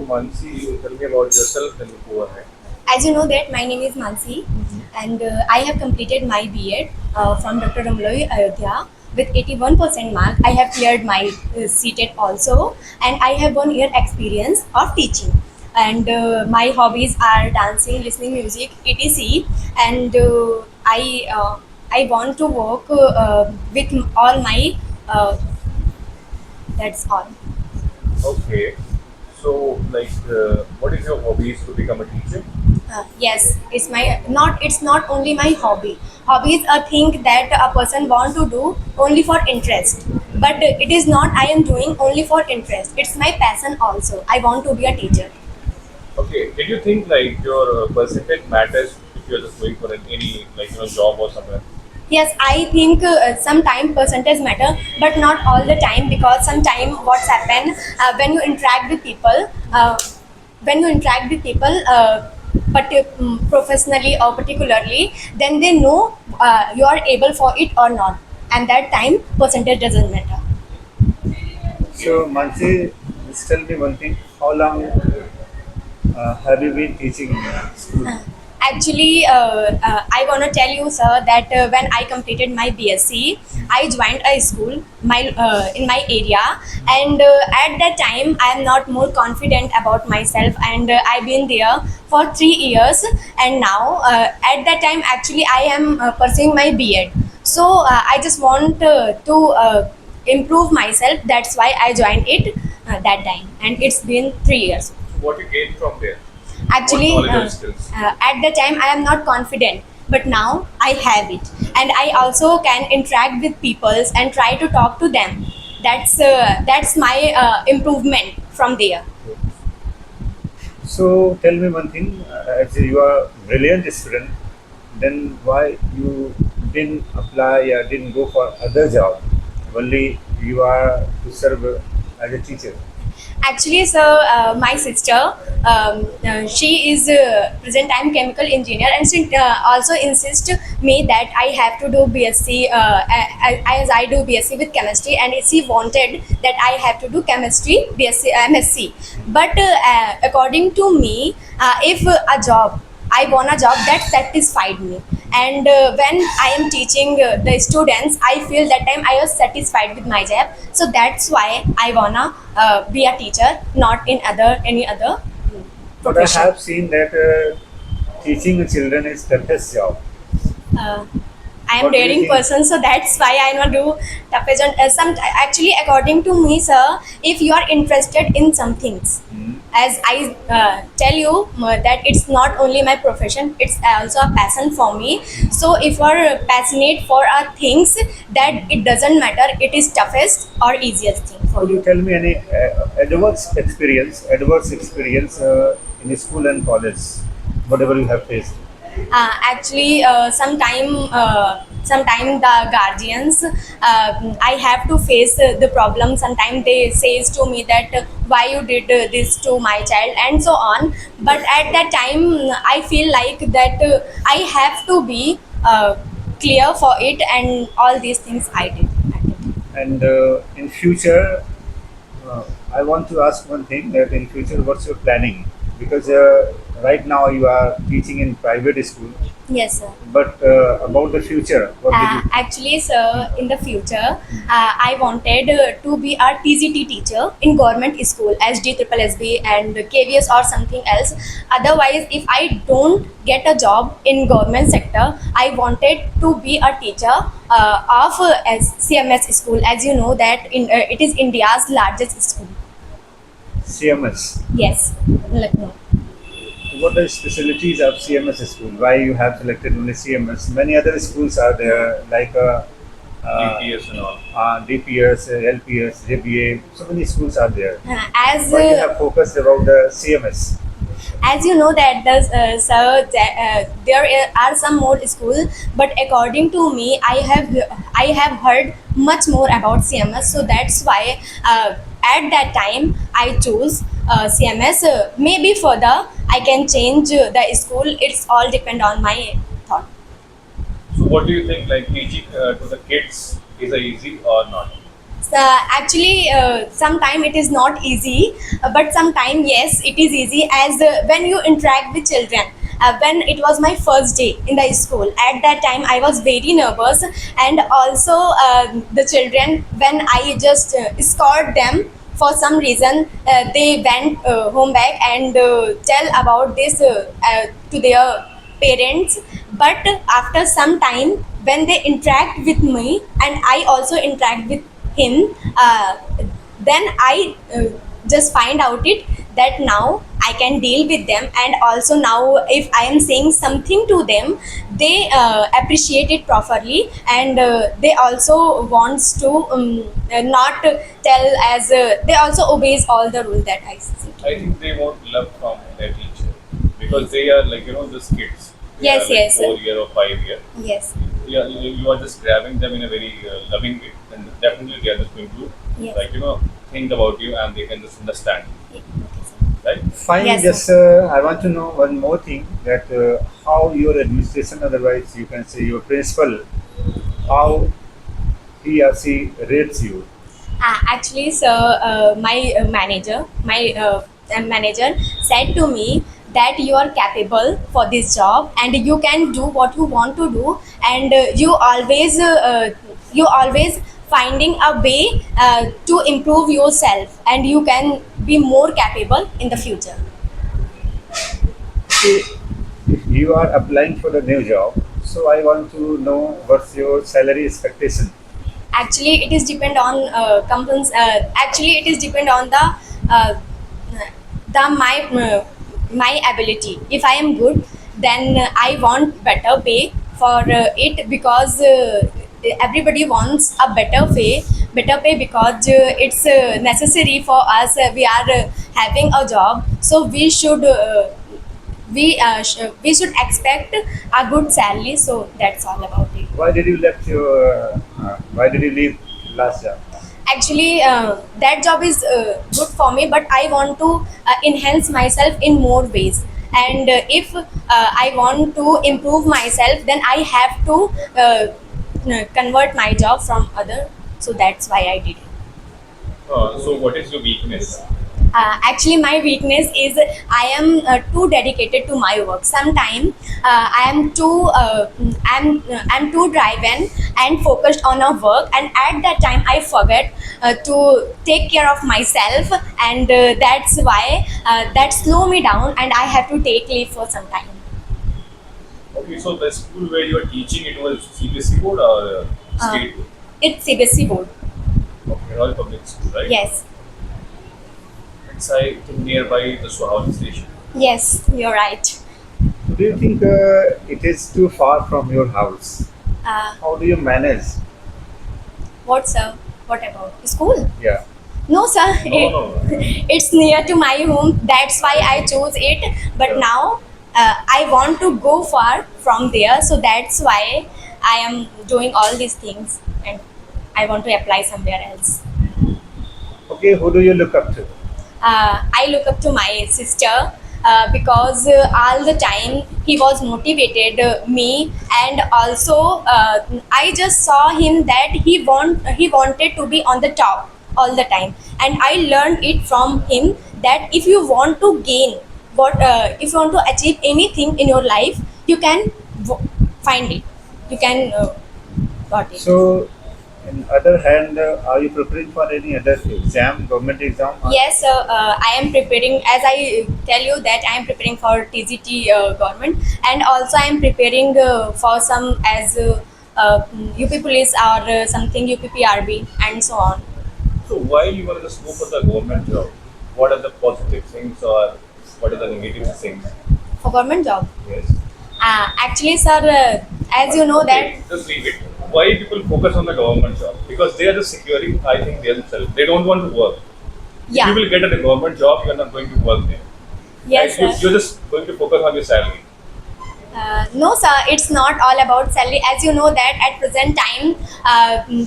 Mansi, you tell me about yourself, then you go ahead. As you know that my name is Mansi, and I have completed my B.Ed from Dr. Ramloy Ayodhya with 81% mark. I have cleared my CTET also, and I have 1 year experience of teaching. And my hobbies are dancing, listening music, etc. And I want to work with all my. That's all. Okay. So, what is your hobbies to become a teacher? Yes, it's not only my hobby. Hobby is a thing that a person want to do only for interest. But it is not I am doing only for interest. It's my passion also. I want to be a teacher. Okay. Did you think like your percentage matters if you're just going for any job or somewhere? Yes, I think sometime percentage matter, but not all the time, because sometime what's happen when you interact with people, professionally or particularly, then they know you are able for it or not, and that time percentage doesn't matter. So, Mansi, just tell me one thing. How long have you been teaching in school? Actually, I want to tell you, sir, that when I completed my BSc, I joined a school in my area, and at that time, I am not more confident about myself, and I've been there for 3 years, and now at that time, actually, I am pursuing my B.Ed. So I just want to improve myself. That's why I joined it that time, and it's been 3 years. So, what you gain from there? What Actually, knowledge or skills? at the time I am not confident, but now I have it, and I also can interact with peoples and try to talk to them. That's my improvement from there. So, tell me one thing. As you are a brilliant student, then why you didn't apply or didn't go for other job? Only you are to serve as a teacher. Actually, sir, my sister, she is present time chemical engineer, and she also insists me that I have to do BSc, as I do BSc with chemistry, and she wanted that I have to do chemistry BSc MSc. But according to me, if a job I want a job that satisfied me, and when I am teaching the students, I feel that time I was satisfied with my job. So that's why I wanna be a teacher, not in any other But I profession. have seen that teaching children is toughest job. Uh, I am What do you daring think? person, so that's why I want to do toughest. And some actually, according to me, sir, if you are interested in some things, Hmm. as I tell you, that it's not only my profession, it's also a passion for me. So if you are passionate for things, that it doesn't matter, it is toughest or easiest thing for Could you you. tell me any adverse experience in school and college, whatever you have faced? Actually, sometime the guardians, I have to face the problem. Sometimes they says to me that why you did this to my child, and so on. But at that time, I feel like that I have to be clear for it, and all these things I did at that time. And in future, I want to ask one thing, that in future, what's your planning? Because right now you are teaching in private school, Yes, sir. but about the future, what did you think? Actually, sir, in the future, I wanted to be a TGT teacher in government school, SD, Triple SB, and KVS or something else. Otherwise, if I don't get a job in government sector, I wanted to be a teacher of as CMS school. As you know that it is India's largest school. CMS. Yes, Lucknow. What are the specialties of CMS school? Why you have selected only CMS? Many other schools are there, like DPS and all. DPS, LPS, JBA. So many schools are there. As Why you have focused about the CMS? as you know that sir, there are some more schools, but according to me, I have heard much more about CMS, so that's why at that time I chose CMS. Maybe further I can change the school. It's all depend on my thought. So, what do you think? Like teaching to the kids is a easy or not? So, actually, sometime it is not easy, but sometime yes, it is easy. As when you interact with children. When it was my first day in the school, at that time I was very nervous, and also the children, when I just scored them for some reason, they went home back and tell about this to their parents. But after some time, when they interact with me and I also interact with him, then I just find out it that now I can deal with them, and also now if I am saying something to them, they appreciate it properly, and they also wants to not tell, as they also obeys all the rule that I see. I think they want love from their teacher because they are like just kids. They Yes, are like yes. 4 year or 5 year. Yes. Yeah, you are just grabbing them in a very loving way, and definitely they are just going to Yes. think about you, and they can just understand, right? Fine. Yes, Just I want to know one more thing, that how your administration, otherwise you can say your principal, how he or she rates you. Actually, sir, my manager said to me that you are capable for this job and you can do what you want to do, and you always finding a way to improve yourself, and you can be more capable in the future. Okay, if you are applying for the new job, so I want to know what's your salary expectation. Actually, it is depend on actually it is depend on uh, the my ability. If I am good, then I want better pay for it, because everybody wants a better pay, because it's necessary for us. We are having a job, so we should expect a good salary, so that's all about it. Why did you left your? Why did you leave last job? Actually, that job is good for me, but I want to enhance myself in more ways, and if I want to improve myself, then I have to convert my job from other, so that's why I did it. So, what is your weakness? Actually, my weakness is I am too dedicated to my work. Sometimes I'm too driven and focused on a work, and at that time I forget to take care of myself, and that's why that slow me down, and I have to take leave for some time. Okay, so the school where you are teaching, it was CBSE board or state board? It's CBSE board. Okay, all public school, right? Yes, It's I think nearby the Suhavali station. yes, you're right. Do you think it is too far from your house? Uh, How do you manage? what about school? Yeah. No, sir. No, no. It's near to my home. That's why I chose it. But now I want to go far from there. So that's why I am doing all these things, and I want to apply somewhere else. Okay. Who do you look up to? I look up to my sister, because all the time he was motivated me, and also I just saw him that he wanted to be on the top all the time, and I learned it from him that if you want to gain if you want to achieve anything in your life, you can find it, you can got it. So, in other hand, are you preparing for any other exam, government exam? Yes, I am preparing. As I tell you that I am preparing for TGT government, and also I am preparing for some as UP Police or something UPPRB and so on. So, why you want to just go for the government job? What are the positive things or what are the negative things? For government job, Yes. actually, sir, as you know Okay, that just leave it. Why people focus on the government job? Because they are just securing, I think, themselves. They don't want to work. If yeah, you will get a government job, you are not going to work there. yes, Right? sir. You're just going to focus on your salary. No, sir, it's not all about salary. As you know that at present time,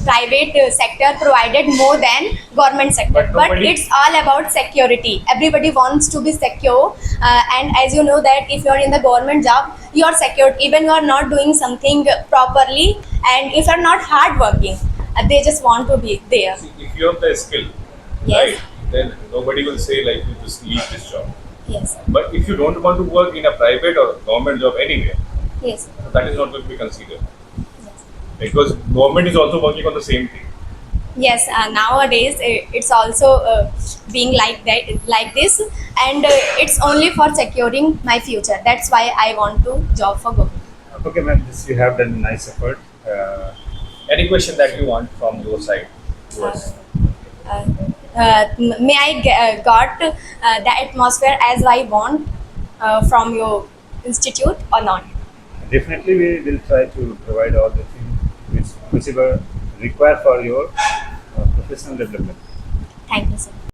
private sector provided more than government sector. But But nobody- it's all about security. Everybody wants to be secure, and as you know that if you're in the government job, you're secured. Even you're not doing something properly, and if you're not hardworking, they just want to be there. See, if you have the skill, Yes. right, then nobody will say like you just leave this job. Yes. But if you don't want to work in a private or government job anywhere, Yes. that is not going to be considered Yes. because government is also working on the same thing. Yes, nowadays it's also being like that, like this, and it's only for securing my future. That's why I want to job for government. Okay, ma'am, this you have done nice effort. Any question that you want from your side to us? Uh, may I got the atmosphere as I want from your institute or not? Definitely, we will try to provide all the things whichever required for your professional development. Thank you, sir.